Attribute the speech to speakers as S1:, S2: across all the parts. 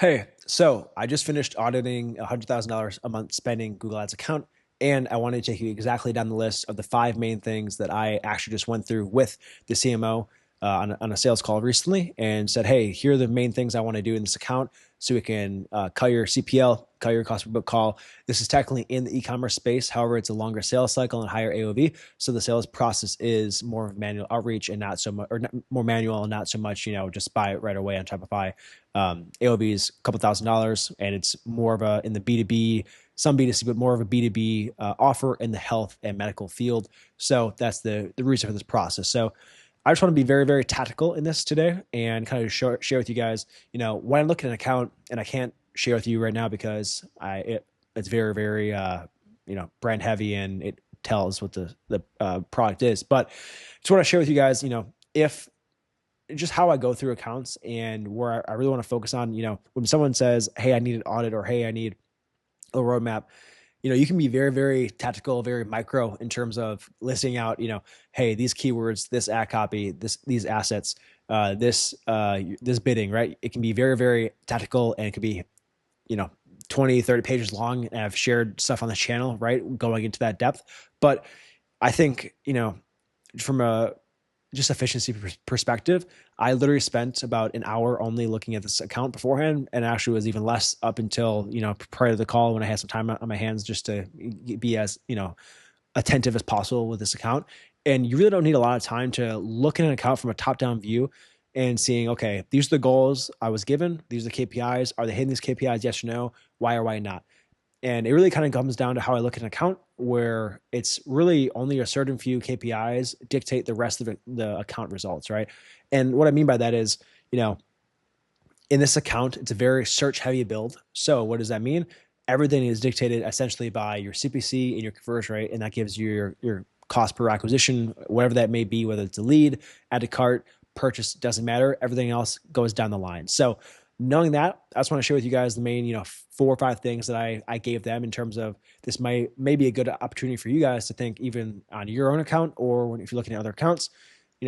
S1: Hey, so I just finished auditing $100,000 a month spending Google Ads account, and I wanted to take you exactly down the list of the five main things that I actually just went through with the CMO on a sales call recently and said, hey, here are the main things I want to do in this account so we can cut your CPL, cut your cost per book call. This is technically in the e-commerce space. However, it's a longer sales cycle and higher AOV. So the sales process is more manual outreach and not so much, or more manual and not so much, just buy it right away on Shopify. AOV is a couple $1,000s, and it's more of a in the B2B, some B2C, but more of a B2B offer in the health and medical field. So that's the reason for this process. So I just want to be very, very tactical in this today and kind of share with you guys, when I look at an account, and I can't share with you right now because it's very, very, brand heavy, and it tells what the product is. But just want to share with you guys, if just how I go through accounts and where I really want to focus on, when someone says, hey, I need an audit, or hey, I need a roadmap, you can be very, very tactical, very micro in terms of listing out, hey, these keywords, this ad copy, these assets, this bidding, right? It can be very, very tactical, and it could be, 20, 30 pages long. And I've shared stuff on the channel, right? Going into that depth. But I think, from a just efficiency perspective, I literally spent about an hour only looking at this account beforehand, and actually was even less up until, prior to the call, when I had some time on my hands just to be as, attentive as possible with this account. And you really don't need a lot of time to look at an account from a top-down view and seeing, okay, these are the goals I was given. These are the KPIs. Are they hitting these KPIs? Yes or no? Why or why not? And it really kind of comes down to how I look at an account, where it's really only a certain few KPIs dictate the rest of the account results, right? And what I mean by that is, in this account, it's a very search heavy build. So what does that mean? Everything is dictated essentially by your CPC and your conversion rate, and that gives you your cost per acquisition, whatever that may be, whether it's a lead, add to cart, purchase, doesn't matter. Everything else goes down the line. So knowing that, I just want to share with you guys the main, 4 or 5 things that I gave them in terms of this may be a good opportunity for you guys to think, even on your own account, or if you're looking at other accounts,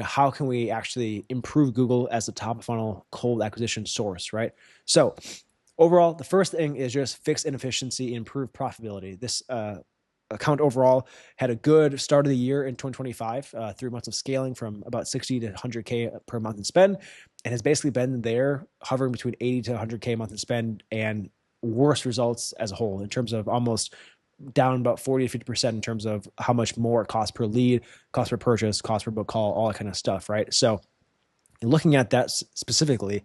S1: how can we actually improve Google as the top of funnel cold acquisition source, right? So overall, the first thing is just fix inefficiency and improve profitability. This account overall had a good start of the year in 2025, 3 months of scaling from about 60 to 100K per month in spend, and has basically been there hovering between 80 to 100K a month in spend, and worse results as a whole in terms of almost down about 40 to 50% in terms of how much more it costs per lead, cost per purchase, cost per book call, all that kind of stuff, right? So looking at that specifically,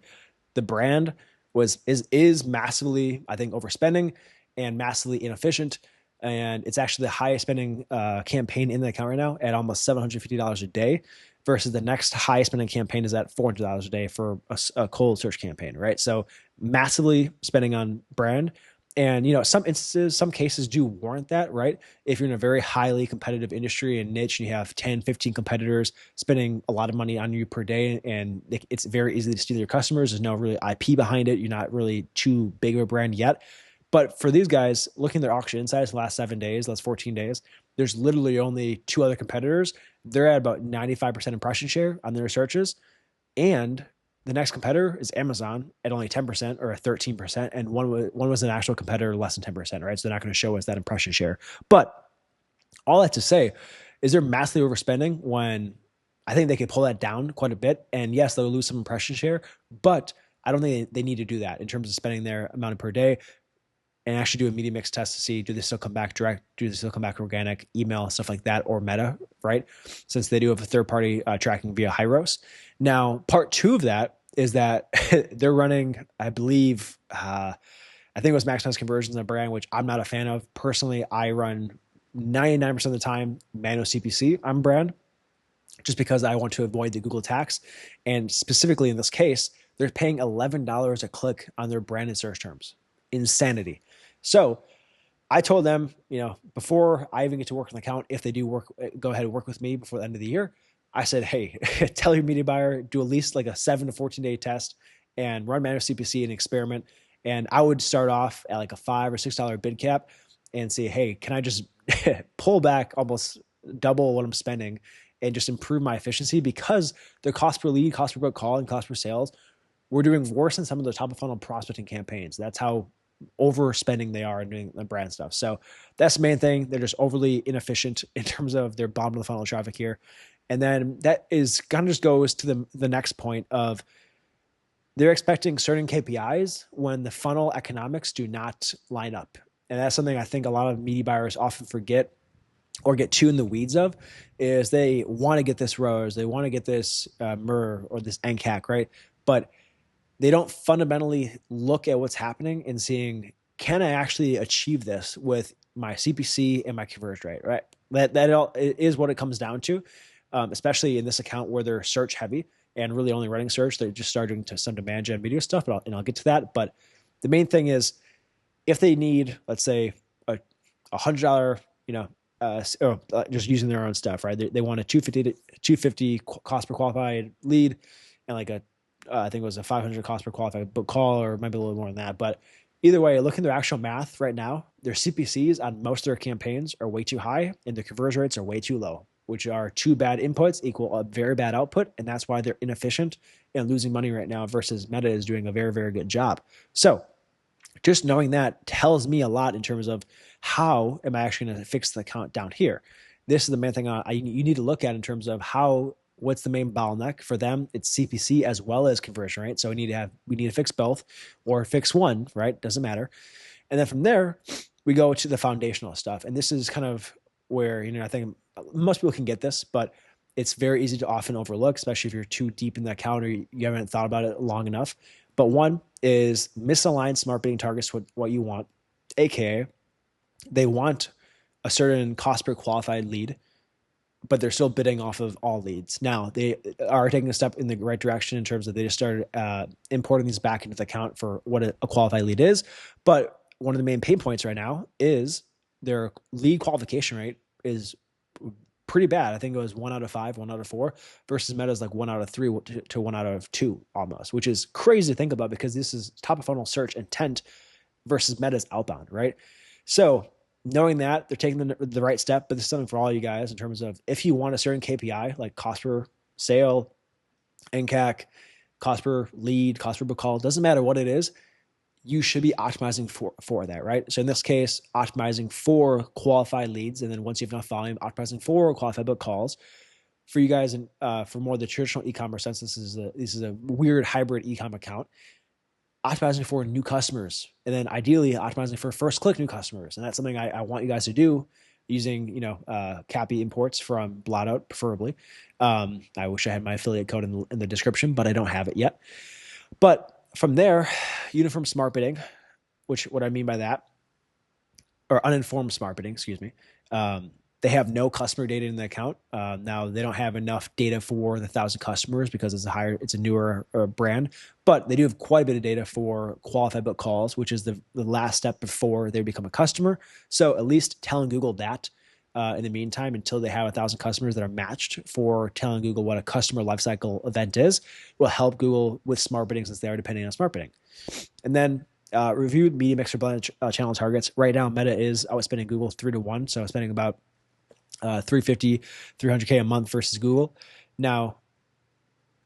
S1: the brand is massively, I think, overspending and massively inefficient. And it's actually the highest spending campaign in the account right now at almost $750 a day, versus the next highest spending campaign is at $400 a day for a cold search campaign, right? So massively spending on brand. And, some instances, some cases do warrant that, right? If you're in a very highly competitive industry and niche, and you have 10, 15 competitors spending a lot of money on you per day, and it's very easy to steal your customers. There's no really IP behind it. You're not really too big of a brand yet. But for these guys, looking at their auction insights the last 7 days, last 14 days, there's literally only 2 other competitors. They're at about 95% impression share on their searches. And the next competitor is Amazon at only 10% or 13%. And one was an actual competitor less than 10%, right? So they're not going to show us that impression share. But all that to say, is they're massively overspending when I think they could pull that down quite a bit. And yes, they'll lose some impression share, but I don't think they need to do that in terms of spending their amount per day, and actually do a media mix test to see, do they still come back direct? Do they still come back organic, email, stuff like that, or meta, right? Since they do have a third-party tracking via Hyros. Now, part 2 of that is that they're running, I believe, I think it was maximized conversions on brand, which I'm not a fan of. Personally, I run 99% of the time manual CPC on brand, just because I want to avoid the Google tax. And specifically in this case, they're paying $11 a click on their branded search terms. Insanity. So I told them, before I even get to work on the account, if they do go ahead and work with me before the end of the year, I said, hey, tell your media buyer, do at least like a 7 to 14 day test and run manual CPC and experiment. And I would start off at like a $5 or $6 bid cap and say, hey, can I just pull back almost double what I'm spending and just improve my efficiency? Because the cost per lead, cost per book call, and cost per sales we're doing worse than some of the top of funnel prospecting campaigns. That's how overspending they are in doing the brand stuff. So that's the main thing. They're just overly inefficient in terms of their bottom of the funnel traffic here. And then that is kind of just goes to the next point of they're expecting certain KPIs when the funnel economics do not line up. And that's something I think a lot of media buyers often forget or get too in the weeds of, is they want to get this ROAS, they want to get this MER or this NCAC, right? But they don't fundamentally look at what's happening and seeing, can I actually achieve this with my CPC and my conversion rate, right? That all is what it comes down to, especially in this account where they're search heavy and really only running search. They're just starting to some demand gen video stuff, and I'll get to that. But the main thing is, if they need, let's say, a $100, just using their own stuff, right? They want a 250 cost per qualified lead, and like I think it was a 500 cost per qualified book call, or maybe a little more than that. But either way, looking at their actual math right now, their CPCs on most of their campaigns are way too high, and their conversion rates are way too low, which are two bad inputs equal a very bad output, and that's why they're inefficient and losing money right now versus Meta is doing a very, very good job. So just knowing that tells me a lot in terms of how am I actually going to fix the account down here. This is the main thing you need to look at in terms of what's the main bottleneck for them. It's CPC as well as conversion rate. So we need to fix both or fix one, right? Doesn't matter. And then from there, we go to the foundational stuff. And this is kind of where, I think most people can get this, but it's very easy to often overlook, especially if you're too deep in the account or you haven't thought about it long enough. But one is misaligned smart bidding targets with what you want, aka they want a certain cost per qualified lead, but they're still bidding off of all leads. Now they are taking a step in the right direction in terms of they just started importing these back into the account for what a qualified lead is. But one of the main pain points right now is their lead qualification rate is pretty bad. I think it was 1 out of 5, 1 out of 4 versus Meta's like 1 out of 3 to 1 out of 2 almost, which is crazy to think about because this is top of funnel search intent versus Meta's outbound, right? So knowing that they're taking the right step, but this is something for all you guys in terms of if you want a certain KPI like cost per sale, NCAC, cost per lead, cost per book call, doesn't matter what it is, you should be optimizing for that, right? So in this case, optimizing for qualified leads, and then once you have enough volume, optimizing for qualified book calls. For you guys, and for more of the traditional e-commerce sense, this is a weird hybrid e-com account. Optimizing for new customers, and then ideally optimizing for first click new customers, and that's something I want you guys to do using CAPI imports from Blotout, preferably. I wish I had my affiliate code in the description, but I don't have it yet. But from there, uniform smart bidding, which what I mean by that, or uninformed smart bidding, excuse me. They have no customer data in the account. Now they don't have enough data for the 1,000 customers because it's a newer brand, but they do have quite a bit of data for qualified book calls, which is the last step before they become a customer. So at least telling Google that in the meantime, until they have 1,000 customers that are matched for telling Google what a customer lifecycle event is, will help Google with smart bidding since they are depending on smart bidding. And then reviewed media mix for blended channel targets. Right now, Meta is outspending Google 3-1, so spending about 350, 300K a month versus Google. Now,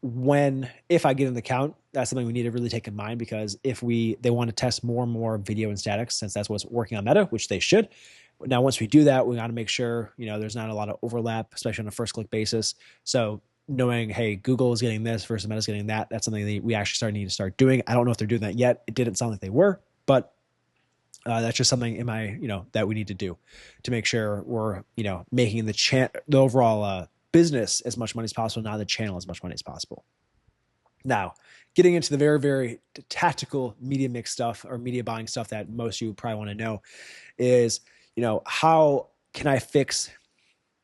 S1: if I get in the count, that's something we need to really take in mind, because if they want to test more and more video and statics, since that's what's working on Meta, which they should. Now, once we do that, we got to make sure, there's not a lot of overlap, especially on a first click basis. So knowing, hey, Google is getting this versus Meta's getting that, that's something that we actually need to start doing. I don't know if they're doing that yet. It didn't sound like they were, but that's just something that we need to do to make sure we're, making the overall business as much money as possible, not the channel as much money as possible. Now, getting into the very, very tactical media mix stuff or media buying stuff that most of you probably want to know is, how can I fix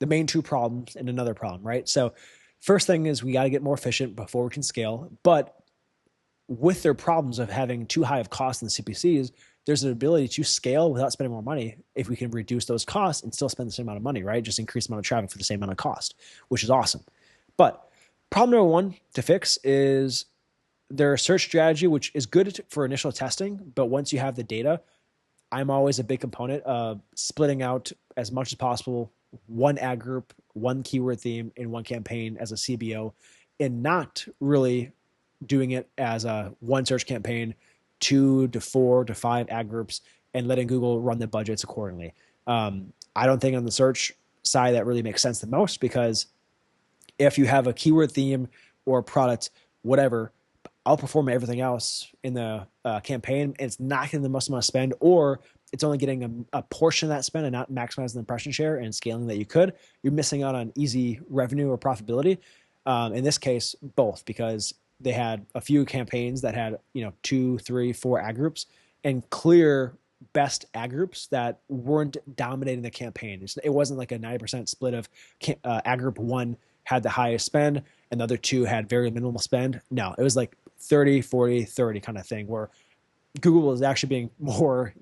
S1: the main two problems and another problem, right? So first thing is we got to get more efficient before we can scale. But with their problems of having too high of costs in the CPCs, there's an ability to scale without spending more money if we can reduce those costs and still spend the same amount of money, right? Just increase the amount of traffic for the same amount of cost, which is awesome. But problem number one to fix is their search strategy, which is good for initial testing. But once you have the data, I'm always a big component of splitting out as much as possible one ad group, one keyword theme in one campaign as a CBO, and not really doing it as a one search campaign, 2 to 4 to 5 ad groups, and letting Google run the budgets accordingly. I don't think on the search side that really makes sense the most, because if you have a keyword theme or a product, whatever, outperform everything else in the campaign, and it's not getting the most amount of spend, or it's only getting a portion of that spend and not maximizing the impression share and scaling that you could, you're missing out on easy revenue or profitability. In this case, both, because they had a few campaigns that had 2, 3, 4 ad groups and clear best ad groups that weren't dominating the campaign. It wasn't like a 90% split of ad group 1 had the highest spend and the other 2 had very minimal spend. No, it was like 30, 40, 30 kind of thing, where Google was actually being more,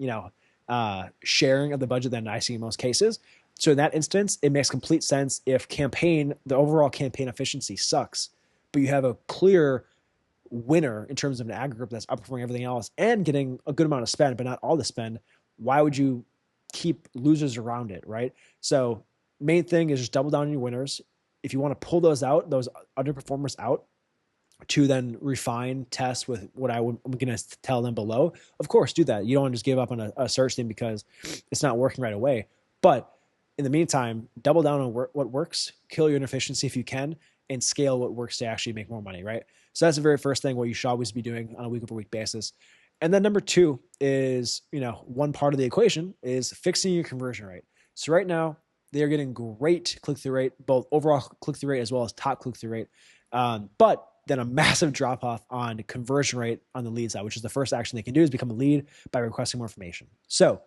S1: sharing of the budget than I see in most cases. So in that instance, it makes complete sense if the overall campaign efficiency sucks, but you have a clear winner in terms of an ad group that's outperforming everything else and getting a good amount of spend, but not all the spend. Why would you keep losers around it, right? So main thing is just double down on your winners. If you want to pull those underperformers out, to then refine, test with what I'm going to tell them below, of course, do that. You don't want to just give up on a search thing because it's not working right away. But in the meantime, double down on what works, kill your inefficiency if you can, and scale what works to actually make more money, right? So that's the very first thing, what you should always be doing on a week-over-week basis. And then number 2 is, one part of the equation is fixing your conversion rate. So right now, they are getting great click-through rate, both overall click-through rate as well as top click-through rate. But then a massive drop off on conversion rate on the lead side, which is the first action they can do, is become a lead by requesting more information. So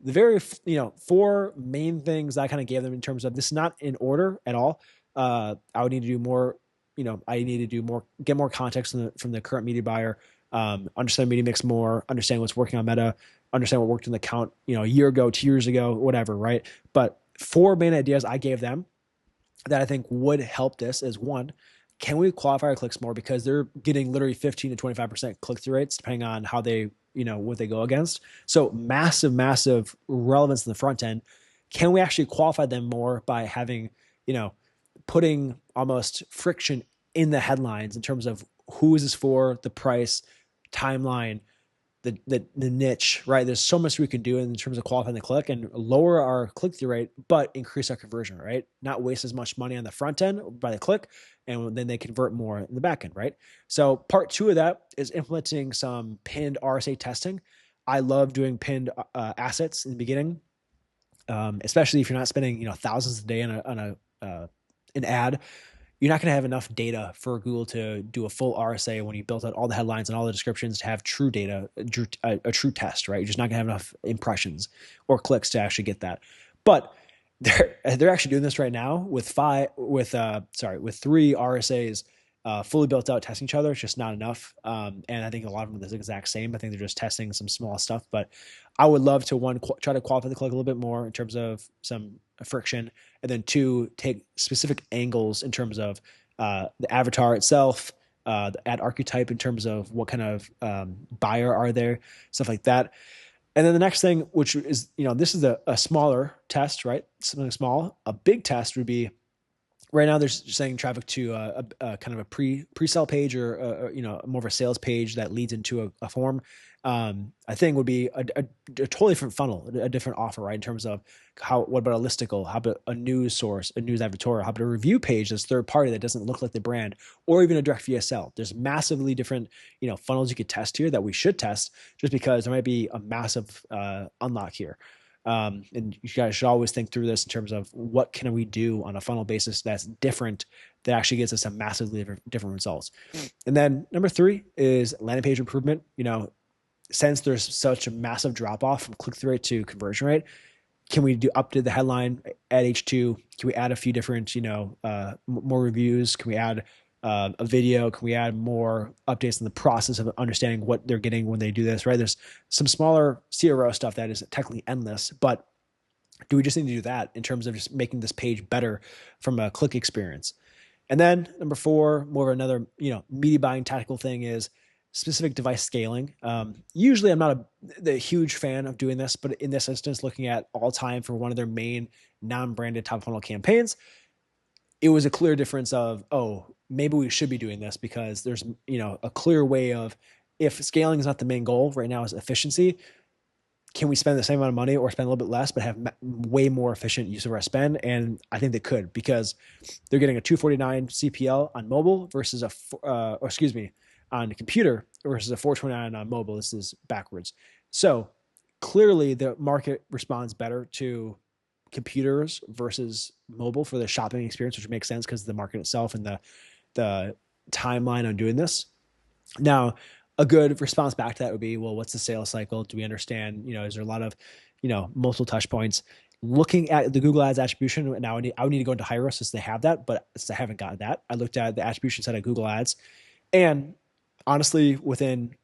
S1: the very 4 main things I kind of gave them in terms of, this is not in order at all. I would need to do more. I need to do more, get more context from the current media buyer, understand media mix more, understand what's working on Meta, understand what worked in the account, a year ago, 2 years ago, whatever, right? But 4 main ideas I gave them that I think would help this is: 1, can we qualify our clicks more, because they're getting literally 15 to 25% click-through rates depending on how they, what they go against. So massive relevance in the front end. Can we actually qualify them more by having, putting almost friction in the headlines in terms of who is this for, the price, timeline, the niche, right? There's so much we can do in terms of qualifying the click and lower our click-through rate, but increase our conversion, right? Not waste as much money on the front end by the click, and then they convert more in the back end, right? So part 2 of that is implementing some pinned RSA testing. I love doing pinned assets in the beginning, especially if you're not spending thousands a day on an ad. You're not going to have enough data for Google to do a full RSA when you built out all the headlines and all the descriptions to have true data, a true test, right? You're just not going to have enough impressions or clicks to actually get that. But they're actually doing this right now with 3 RSAs fully built out, testing each other. It's just not enough. And I think a lot of them are the exact same. I think they're just testing some small stuff. But I would love to, try to qualify the click a little bit more in terms of some friction, and then 2, take specific angles in terms of the avatar itself, the ad archetype in terms of what kind of buyer are there, stuff like that. And then the next thing, which is, this is a smaller test, right? Something small. A big test would be, right now they're sending traffic to a kind of a pre-sale page, or more of a sales page that leads into a form. I think would be a totally different funnel, a different offer, right? In terms of what about a listicle? How about a news source, a news advertorial? How about a review page that's third party that doesn't look like the brand, or even a direct VSL? There's massively different, funnels you could test here that we should test, just because there might be a massive unlock here. And you guys should always think through this in terms of what can we do on a funnel basis that's different, that actually gets us a massively different results. And then number 3 is landing page improvement. Since there's such a massive drop off from click-through rate to conversion rate, can we update the headline, add H2? Can we add a few different, more reviews? Can we add a video? Can we add more updates in the process of understanding what they're getting when they do this, right? There's some smaller CRO stuff that is technically endless, but do we just need to do that in terms of just making this page better from a click experience? And then number 4, more of another, media buying tactical thing, is specific device scaling. Usually I'm not a huge fan of doing this, but in this instance, looking at all time for one of their main non-branded top funnel campaigns, it was a clear difference of, maybe we should be doing this because there's, a clear way of, if scaling is not the main goal right now is efficiency, can we spend the same amount of money or spend a little bit less, but have way more efficient use of our spend? And I think they could, because they're getting a 249 CPL on mobile versus on the computer versus a 429 on mobile. This is backwards. So clearly the market responds better to computers versus mobile for the shopping experience, which makes sense because of the market itself and the timeline on doing this. Now, a good response back to that would be, well, what's the sales cycle? Do we understand, is there a lot of, multiple touch points? Looking at the Google Ads attribution, now I would need to go into high risk since they have that, but since I haven't gotten that, I looked at the attribution set of Google Ads, and honestly, within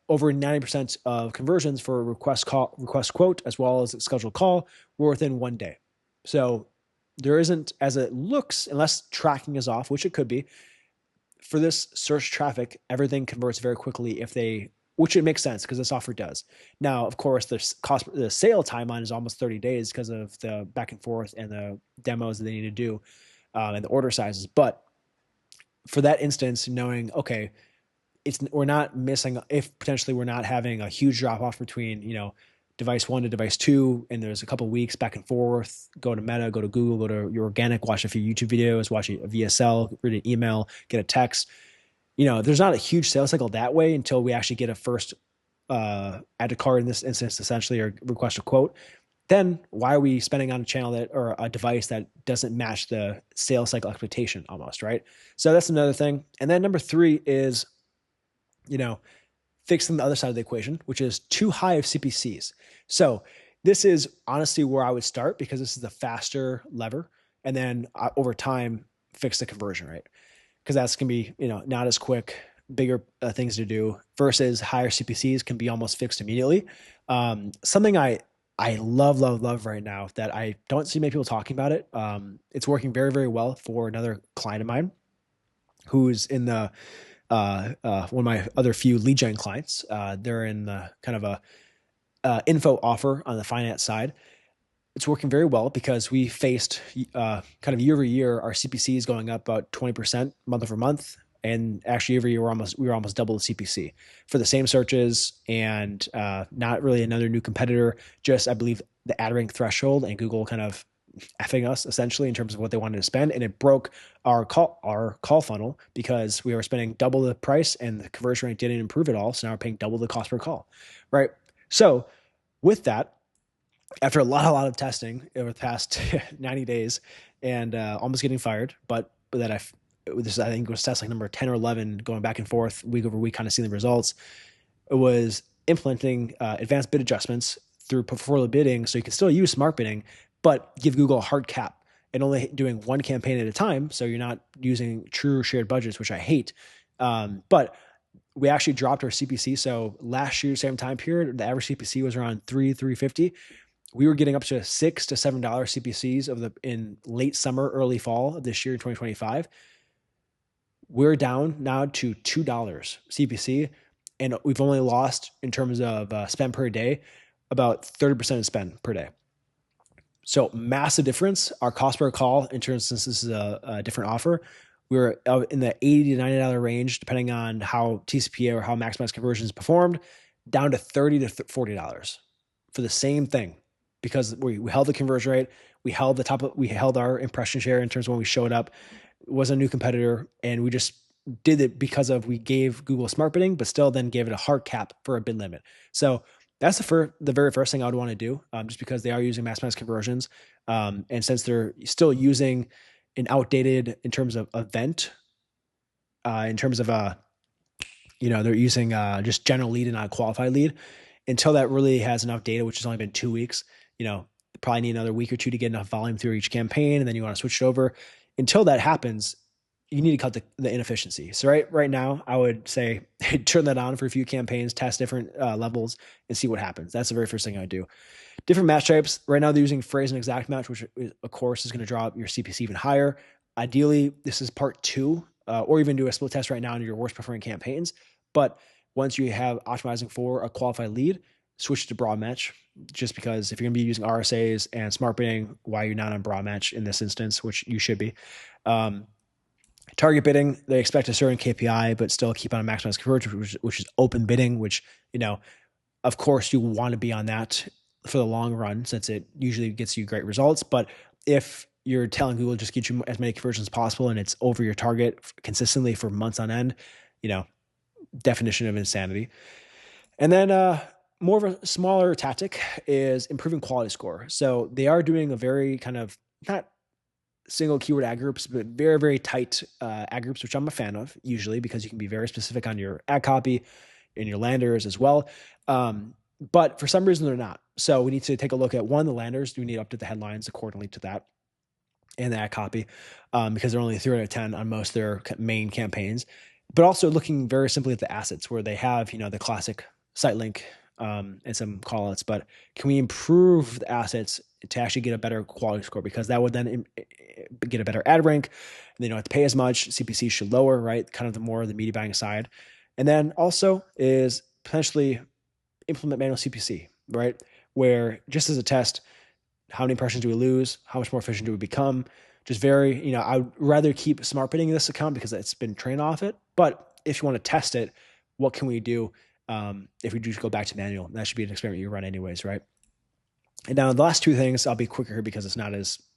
S1: over 90% of conversions for request quote, as well as scheduled call, were within 1 day. So there isn't, as it looks, unless tracking is off, which it could be, for this search traffic, everything converts very quickly which it makes sense because the software does. Now, of course, the sale timeline is almost 30 days because of the back and forth and the demos that they need to do, and the order sizes. But for that instance, knowing, okay, we're not missing, if potentially we're not having a huge drop off between, device 1 to device 2, and there's a couple of weeks back and forth, go to Meta, go to Google, go to your organic, watch a few YouTube videos, watch a VSL, read an email, get a text. There's not a huge sales cycle that way until we actually get a first add to cart in this instance, essentially, or request a quote. Then why are we spending on a channel or a device that doesn't match the sales cycle expectation almost, right? So that's another thing. And then number 3 is, fixing the other side of the equation, which is too high of CPCs. So this is honestly where I would start, because this is the faster lever. And then over time, fix the conversion rate, because that's going to be, not as quick, bigger things to do, versus higher CPCs can be almost fixed immediately. Something I love right now that I don't see many people talking about it. It's working very, very well for another client of mine who's in the one of my other few lead gen clients. They're in the kind of a info offer on the finance side. It's working very well because we faced kind of year over year, our CPC is going up about 20% month over month. And actually every year we were almost double the CPC for the same searches, and not really another new competitor, just I believe the ad rank threshold and Google kind of effing us essentially in terms of what they wanted to spend. And it broke our call funnel because we were spending double the price and the conversion rate didn't improve at all. So now we're paying double the cost per call, right? So with that, after a lot of testing over the past 90 days and almost getting fired, but that I think was test like number 10 or 11, going back and forth week over week, kind of seeing the results. It was implementing advanced bid adjustments through portfolio bidding, so you can still use smart bidding, but give Google a hard cap and only doing one campaign at a time. So you're not using true shared budgets, which I hate. But we actually dropped our CPC. So last year, same time period, the average CPC was around $3.50. We were getting up to $6 to $7 CPCs in late summer, early fall of this year, 2025. We're down now to $2 CPC, and we've only lost, in terms of spend per day, about 30% of spend per day. So massive difference. Our cost per call, in terms, since this is a different offer, we're in the $80 to $90 range, depending on how TCPA or how maximized conversions performed, down to $30 to $40 for the same thing, because we held the conversion rate, we held our impression share in terms of when we showed up. It was a new competitor, and we just did it because we gave Google smart bidding, but still then gave it a hard cap for a bid limit. So that's the very first thing I would want to do, just because they are using maximized conversions. And since they're still using an outdated, in terms of event, in terms of, they're using just general lead and not qualified lead, until that really has enough data, which has only been 2 weeks, probably need another week or two to get enough volume through each campaign. And then you want to switch it over. Until that happens, you need to cut the inefficiency. So right now, I would say turn that on for a few campaigns, test different levels, and see what happens. That's the very first thing I would do. Different match types. Right now, they're using phrase and exact match, which of course is going to draw up your CPC even higher. Ideally, this is part 2, or even do a split test right now in your worst performing campaigns. But once you have optimizing for a qualified lead, switch to broad match, just because if you're going to be using RSAs and smart bidding, why you're not on broad match in this instance, which you should be. Target bidding, they expect a certain KPI, but still keep on a maximized conversion, which is open bidding, which, of course, you want to be on that for the long run since it usually gets you great results. But if you're telling Google just get you as many conversions as possible and it's over your target consistently for months on end, you know, definition of insanity. And then more of a smaller tactic is improving quality score. So they are doing a very kind of not single keyword ad groups, but very, very tight ad groups, which I'm a fan of usually because you can be very specific on your ad copy and your landers as well. But for some reason, they're not. So we need to take a look at one, the landers. Do we need to update the headlines accordingly to that and the ad copy because they're only 3 out of 10 on most of their main campaigns. But also looking very simply at the assets where they have, the classic site link and some callouts. But can we improve the assets to actually get a better quality score? Because that would then get a better ad rank. And they don't have to pay as much. CPC should lower, right? Kind of the more the media buying side. And then also is potentially implement manual CPC, right? Where just as a test, how many impressions do we lose? How much more efficient do we become? Just very, I would rather keep smart bidding in this account because it's been trained off it. But if you want to test it, what can we do if we just go back to manual? That should be an experiment you run anyways, right? And now the last two things, I'll be quicker here because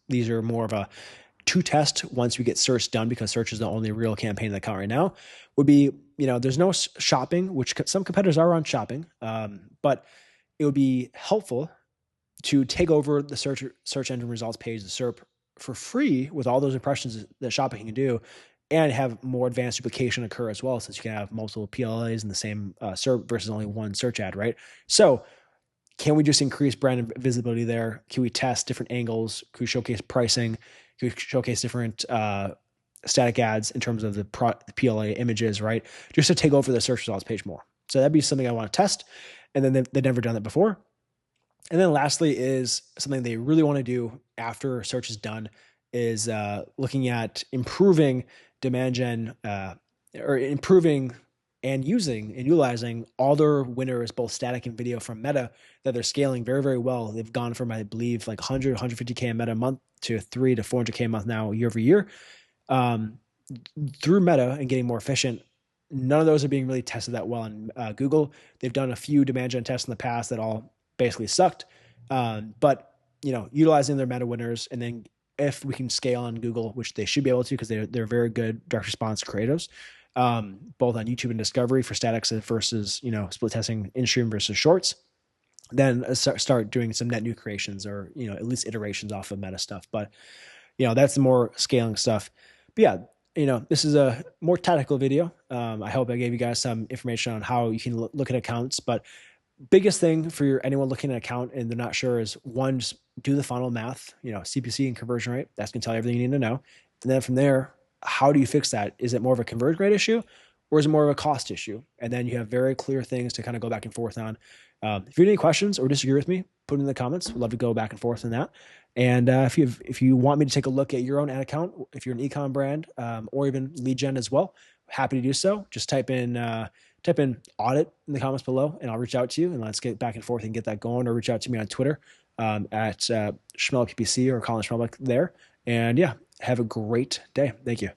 S1: these are more of a to test once we get search done because search is the only real campaign in the account right now, would be, there's no shopping, which some competitors are on shopping, but it would be helpful to take over the search engine results page, the SERP, for free with all those impressions that shopping can do and have more advanced duplication occur as well since you can have multiple PLAs in the same SERP versus only one search ad, right? So can we just increase brand visibility there? Can we test different angles? Can we showcase pricing? Can we showcase different static ads in terms of the PLA images, right? Just to take over the search results page more. So that'd be something I want to test. And then they've never done that before. And then lastly is something they really want to do after search is done is looking at improving demand gen or improving and using and utilizing all their winners, both static and video from Meta that they're scaling very, very well. They've gone from, I believe, like 100, 150K a Meta a month to 3 to 400K a month now year over year through Meta and getting more efficient. None of those are being really tested that well on Google. They've done a few demand gen tests in the past that all basically sucked. But, utilizing their Meta winners and then if we can scale on Google, which they should be able to because they're very good direct response creatives, both on YouTube and Discovery for statics versus, split testing in-stream versus shorts, then start doing some net new creations or, at least iterations off of Meta stuff. But, that's the more scaling stuff. But yeah, this is a more tactical video. I hope I gave you guys some information on how you can look at accounts, but biggest thing for anyone looking at an account and they're not sure is one, just do the funnel math, CPC and conversion rate. That's going to tell you everything you need to know. And then from there, how do you fix that? Is it more of a conversion rate issue or is it more of a cost issue? And then you have very clear things to kind of go back and forth on. If you have any questions or disagree with me, put it in the comments. We'd love to go back and forth on that. And if you want me to take a look at your own ad account, if you're an ecom brand or even lead gen as well, happy to do so. Just type in audit in the comments below and I'll reach out to you and let's get back and forth and get that going, or reach out to me on Twitter at Schmelebeck or Collin Schmelebeck there. And yeah, have a great day. Thank you.